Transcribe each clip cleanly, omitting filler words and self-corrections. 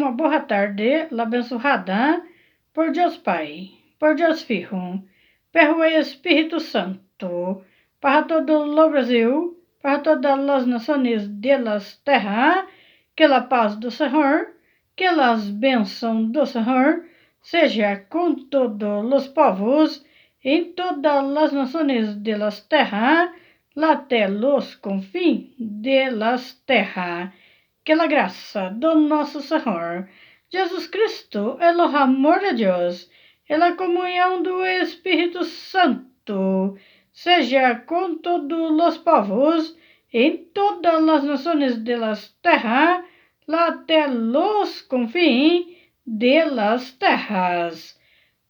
uma boa tarde abençoada por Deus Pai, por Deus Filho, pelo Espírito Santo, para todo o Brasil, para todas as nações delas terra, que a paz do Senhor, que as bênçãos do Senhor seja com todos os povos, em todas as nações delas terra, até los confins delas terra. Que a graça do nosso Senhor Jesus Cristo, o amor de Deus, e a comunhão do Espírito Santo seja com todos os povos, em todas as nações delas terra, até los confins delas terras.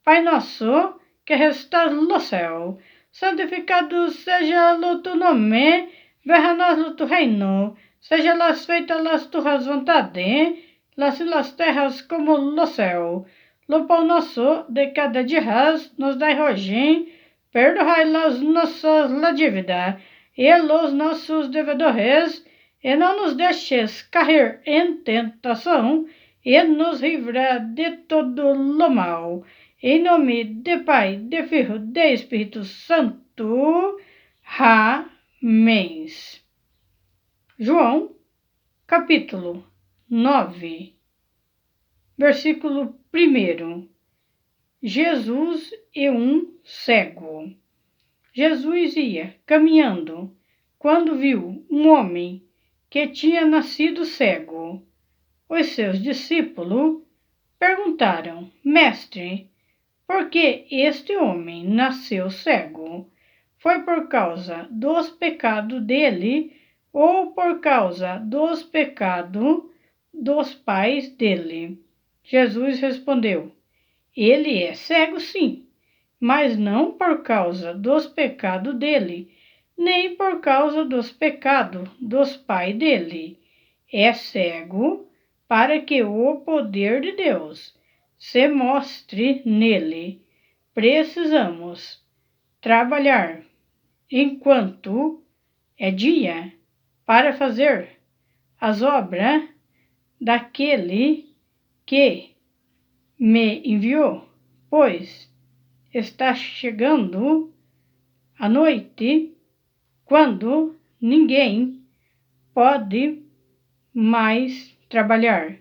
Pai nosso, que estás no céu, santificado seja o teu nome, venha a nós o teu reino, seja las feitas las tuas vontades, las en las terras como no céu. O pão nosso de cada dia nos dai hoje, perdoai las nossas dívidas e los nossos devedores, e não nos deixes cair em tentação, e nos livra de todo o mal. Em nome de Pai, de Filho, de Espírito Santo. Amém. João, capítulo 9, versículo 1. Jesus e um cego. Jesus ia caminhando quando viu um homem que tinha nascido cego. Os seus discípulos perguntaram: Mestre, por que este homem nasceu cego? Foi por causa dos pecados dele ou por causa dos pecados dos pais dele? Jesus respondeu: Ele é cego, sim, mas não por causa dos pecados dele, nem por causa dos pecados dos pais dele. É cego para que o poder de Deus se mostre nele. Precisamos trabalhar enquanto é dia para fazer as obras daquele que me enviou, pois está chegando a noite, quando ninguém pode mais trabalhar.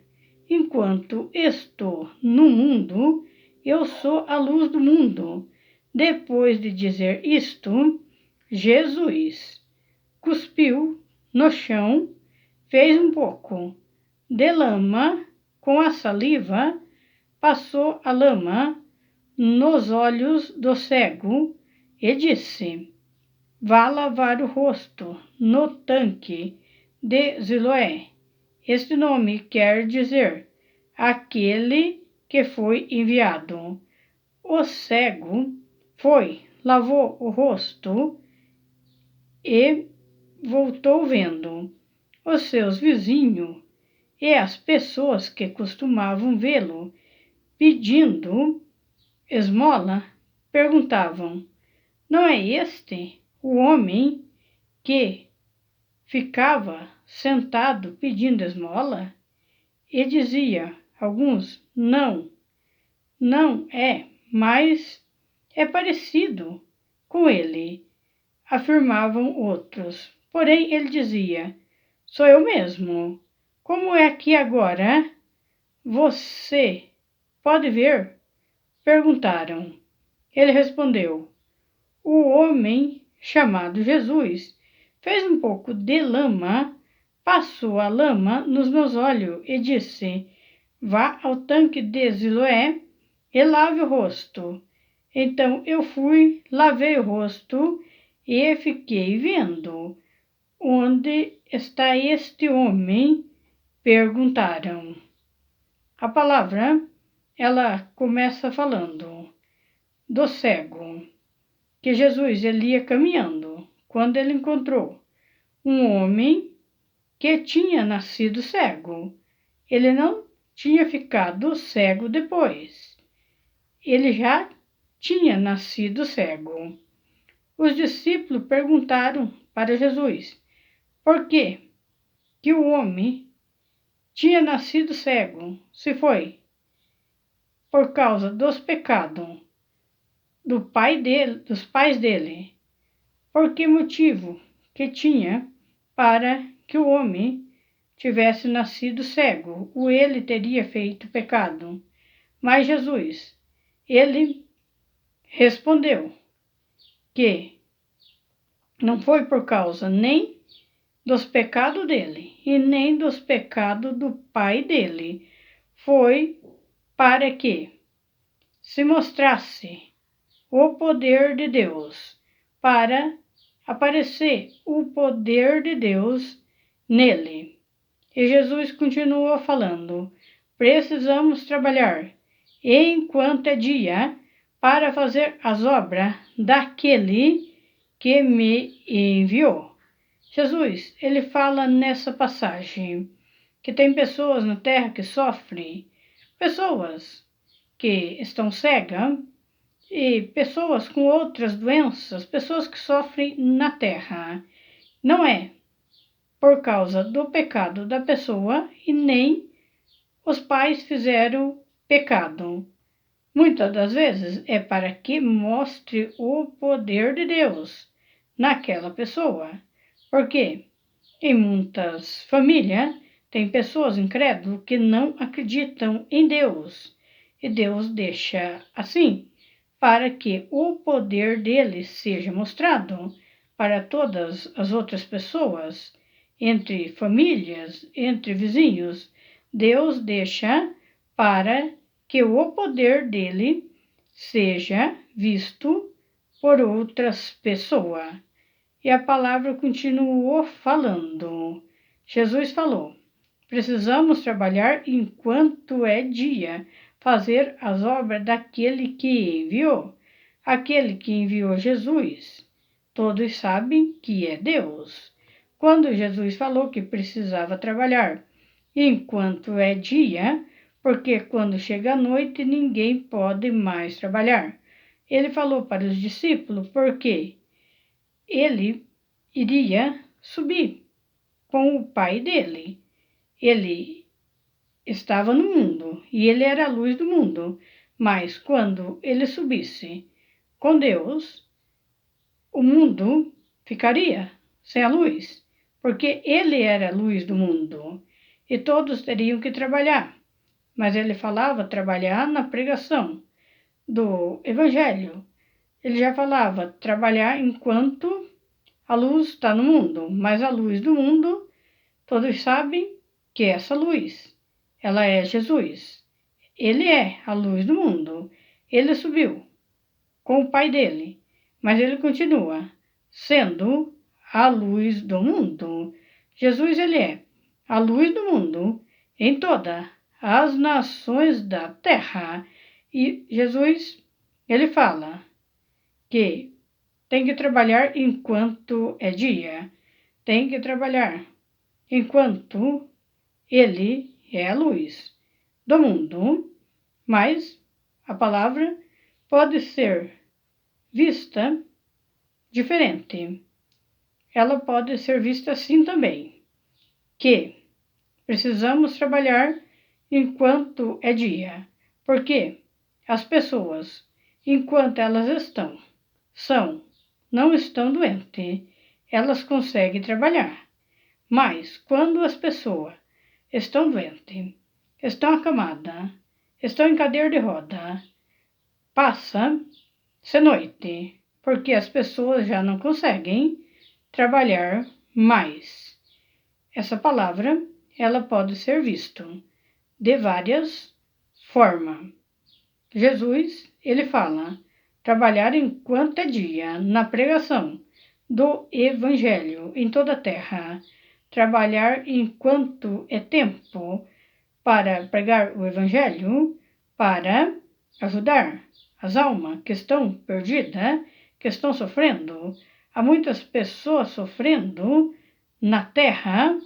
Enquanto estou no mundo, eu sou a luz do mundo. Depois de dizer isto, Jesus cuspiu no chão, fez um pouco de lama com a saliva, passou a lama nos olhos do cego e disse: Vá lavar o rosto no tanque de Siloé. Este nome quer dizer aquele que foi enviado. O cego foi, lavou o rosto e voltou vendo. Os seus vizinhos e as pessoas que costumavam vê-lo pedindo esmola perguntavam: Não é este o homem que ficava sentado pedindo esmola? E dizia alguns: Não, não é, mas é parecido com ele. Afirmavam outros. Porém, ele dizia: Sou eu mesmo. Como é que agora você pode ver? Perguntaram. Ele respondeu: O homem chamado Jesus fez um pouco de lama, passou a lama nos meus olhos e disse: Vá ao tanque de Siloé e lave o rosto. Então eu fui, lavei o rosto e fiquei vendo. Onde está este homem? Perguntaram. A palavra, ela começa falando do cego, que Jesus ele ia caminhando quando ele encontrou um homem que tinha nascido cego. Ele não tinha ficado cego depois. Ele já tinha nascido cego. Os discípulos perguntaram para Jesus por que o homem tinha nascido cego, se foi por causa dos pecados dos pais dele, por que motivo que tinha para que o homem tivesse nascido cego, ou ele teria feito pecado. Mas Jesus, ele respondeu que não foi por causa nem dos pecados dele e nem dos pecados do pai dele, foi para que se mostrasse o poder de Deus, para aparecer o poder de Deus nele. E Jesus continuou falando: precisamos trabalhar enquanto é dia para fazer as obras daquele que me enviou. Jesus, ele fala nessa passagem que tem pessoas na terra que sofrem, pessoas que estão cegas e pessoas com outras doenças, pessoas que sofrem na terra. Não é por causa do pecado da pessoa e nem os pais fizeram pecado. Muitas das vezes é para que mostre o poder de Deus naquela pessoa. Porque em muitas famílias tem pessoas incrédulas que não acreditam em Deus. E Deus deixa assim para que o poder dele seja mostrado para todas as outras pessoas, entre famílias, entre vizinhos. Deus deixa para que o poder dele seja visto por outras pessoas. E a palavra continuou falando. Jesus falou: precisamos trabalhar enquanto é dia, fazer as obras daquele que enviou. Aquele que enviou Jesus, todos sabem que é Deus. Quando Jesus falou que precisava trabalhar enquanto é dia, porque quando chega a noite ninguém pode mais trabalhar. Ele falou para os discípulos porque ele iria subir com o pai dele. Ele estava no mundo e ele era a luz do mundo, mas quando ele subisse com Deus, o mundo ficaria sem a luz, porque ele era a luz do mundo e todos teriam que trabalhar. Mas ele falava trabalhar na pregação do Evangelho. Ele já falava trabalhar enquanto a luz está no mundo, mas a luz do mundo, todos sabem que essa luz, ela é Jesus. Ele é a luz do mundo. Ele subiu com o Pai dele, mas ele continua sendo a luz do mundo. Jesus, ele é a luz do mundo em todas as nações da terra. E Jesus, ele fala que tem que trabalhar enquanto é dia, tem que trabalhar enquanto ele é a luz do mundo, mas a palavra pode ser vista diferente. Ela pode ser vista assim também, que precisamos trabalhar enquanto é dia, porque as pessoas, enquanto elas não estão doentes, elas conseguem trabalhar. Mas quando as pessoas estão doentes, estão acamadas, estão em cadeira de roda, passa-se noite, porque as pessoas já não conseguem trabalhar mais. Essa palavra, ela pode ser vista de várias formas. Jesus, ele fala: trabalhar enquanto é dia, na pregação do Evangelho em toda a terra. Trabalhar enquanto é tempo para pregar o Evangelho, para ajudar as almas que estão perdidas, que estão sofrendo. Há muitas pessoas sofrendo na terra,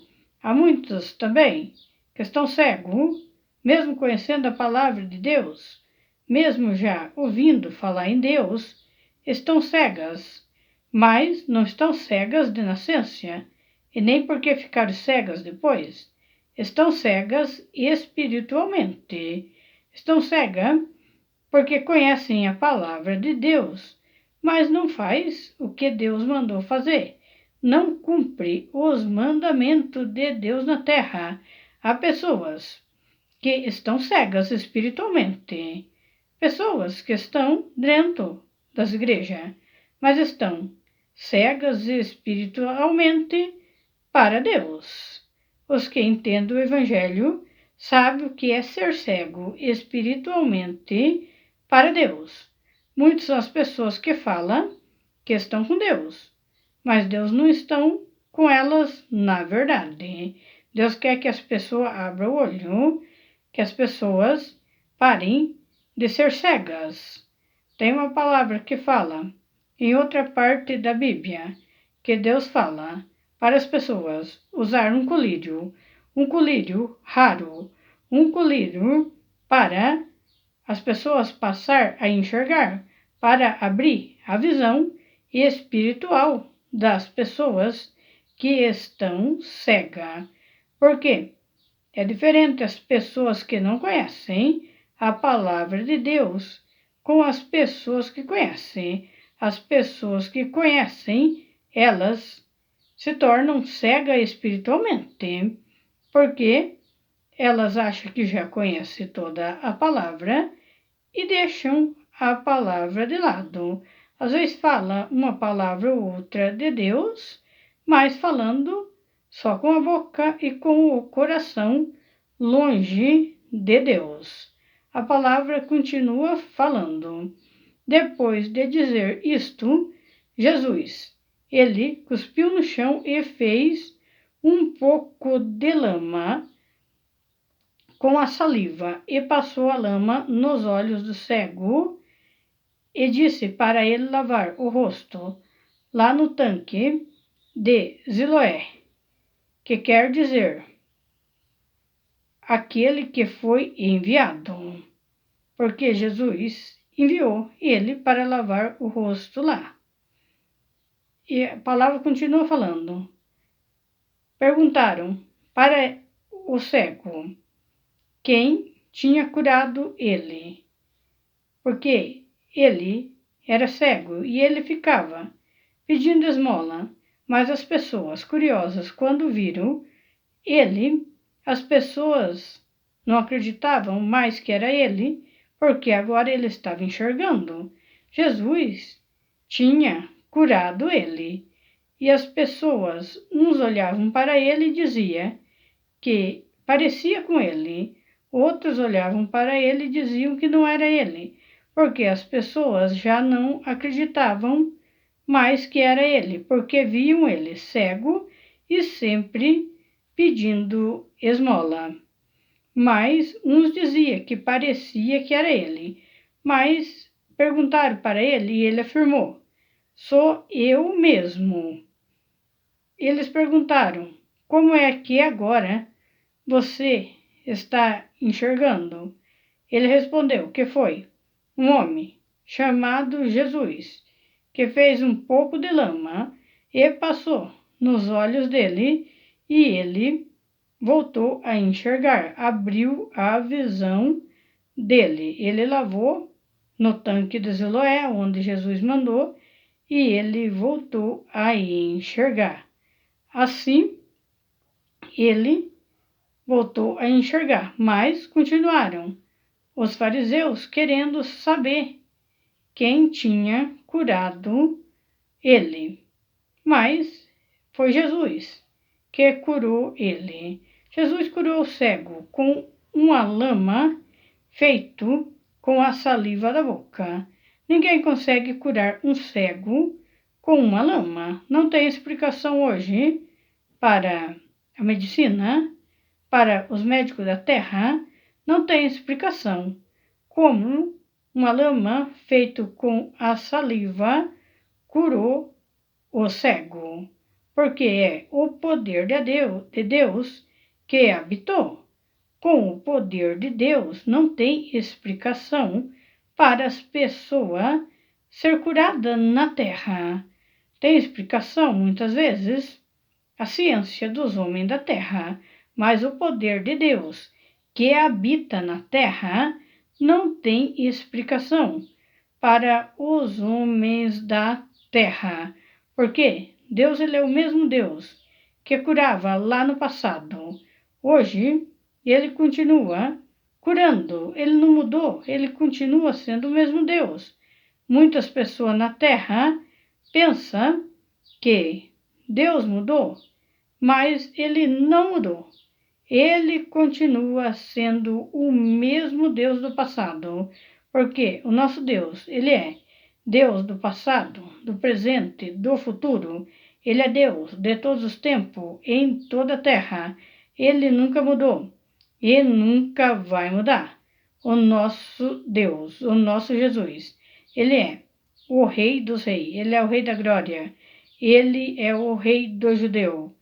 há muitos também que estão cegos, mesmo conhecendo a palavra de Deus, mesmo já ouvindo falar em Deus, estão cegas, mas não estão cegas de nascença, e nem porque ficaram cegas depois. estão cegas espiritualmente. Estão cegas porque conhecem a palavra de Deus, mas não faz o que Deus mandou fazer. Não cumpre os mandamentos de Deus na terra. Há pessoas que estão cegas espiritualmente. Pessoas que estão dentro das igrejas, mas estão cegas espiritualmente para Deus. Os que entendem o Evangelho sabem o que é ser cego espiritualmente para Deus. Muitas são as pessoas que falam que estão com Deus, mas Deus não está com elas na verdade. Deus quer que as pessoas abram o olho, que as pessoas parem de ser cegas. Tem uma palavra que fala, em outra parte da Bíblia, que Deus fala para as pessoas usar um colírio raro, um colírio para as pessoas passar a enxergar, para abrir a visão espiritual das pessoas que estão cegas. Por quê? É diferente as pessoas que não conhecem a palavra de Deus com as pessoas que conhecem. As pessoas que conhecem, elas se tornam cegas espiritualmente, porque elas acham que já conhecem toda a palavra e deixam a palavra de lado. Às vezes fala uma palavra ou outra de Deus, mas falando só com a boca e com o coração longe de Deus. A palavra continua falando. Depois de dizer isto, Jesus, ele cuspiu no chão e fez um pouco de lama com a saliva e passou a lama nos olhos do cego e disse para ele lavar o rosto lá no tanque de Siloé, que quer dizer aquele que foi enviado, porque Jesus enviou ele para lavar o rosto lá. E a palavra continua falando. Perguntaram para o cego quem tinha curado ele, porque ele era cego e ele ficava pedindo esmola, mas as pessoas curiosas, quando viram ele, as pessoas não acreditavam mais que era ele, porque agora ele estava enxergando. Jesus tinha curado ele. E as pessoas, uns olhavam para ele e diziam que parecia com ele, outros olhavam para ele e diziam que não era ele, porque as pessoas já não acreditavam mais que era ele, porque viam ele cego e sempre pedindo esmola. Mas uns diziam que parecia que era ele, mas perguntaram para ele e ele afirmou: sou eu mesmo. Eles perguntaram: como é que agora você está enxergando? Ele respondeu que foi um homem chamado Jesus, que fez um pouco de lama e passou nos olhos dele, e ele voltou a enxergar, abriu a visão dele. Ele lavou no tanque de Siloé, onde Jesus mandou, e ele voltou a enxergar. Assim, ele voltou a enxergar, mas continuaram os fariseus querendo saber quem tinha curado ele. Mas foi Jesus que curou ele. Jesus curou o cego com uma lama feito com a saliva da boca. Ninguém consegue curar um cego com uma lama. Não tem explicação hoje para a medicina, para os médicos da terra, não tem explicação como uma lama feita com a saliva curou o cego, porque é o poder de Deus que habitou. Com o poder de Deus não tem explicação para as pessoas ser curadas na terra. Tem explicação muitas vezes a ciência dos homens da terra, mas o poder de Deus que habita na terra não tem explicação para os homens da terra. Por quê? Deus ele é o mesmo Deus que curava lá no passado. Hoje, ele continua curando. Ele não mudou, ele continua sendo o mesmo Deus. Muitas pessoas na terra pensam que Deus mudou, mas ele não mudou. Ele continua sendo o mesmo Deus do passado, porque o nosso Deus, ele é Deus do passado, do presente, do futuro. Ele é Deus de todos os tempos, em toda a terra. Ele nunca mudou e nunca vai mudar. O nosso Deus, o nosso Jesus, ele é o Rei dos Reis, ele é o Rei da Glória, ele é o Rei do Judeu,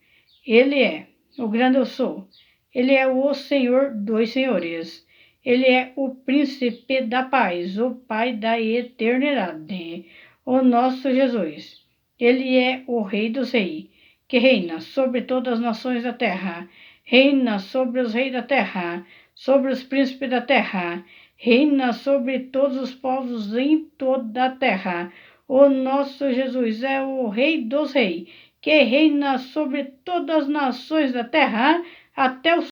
ele é o grande eu sou, ele é o Senhor dos Senhores, ele é o Príncipe da Paz, o Pai da Eternidade, o nosso Jesus. Ele é o Rei dos Reis, que reina sobre todas as nações da terra, reina sobre os reis da terra, sobre os príncipes da terra, reina sobre todos os povos em toda a terra. O nosso Jesus é o Rei dos Reis, que reina sobre todas as nações da terra, até os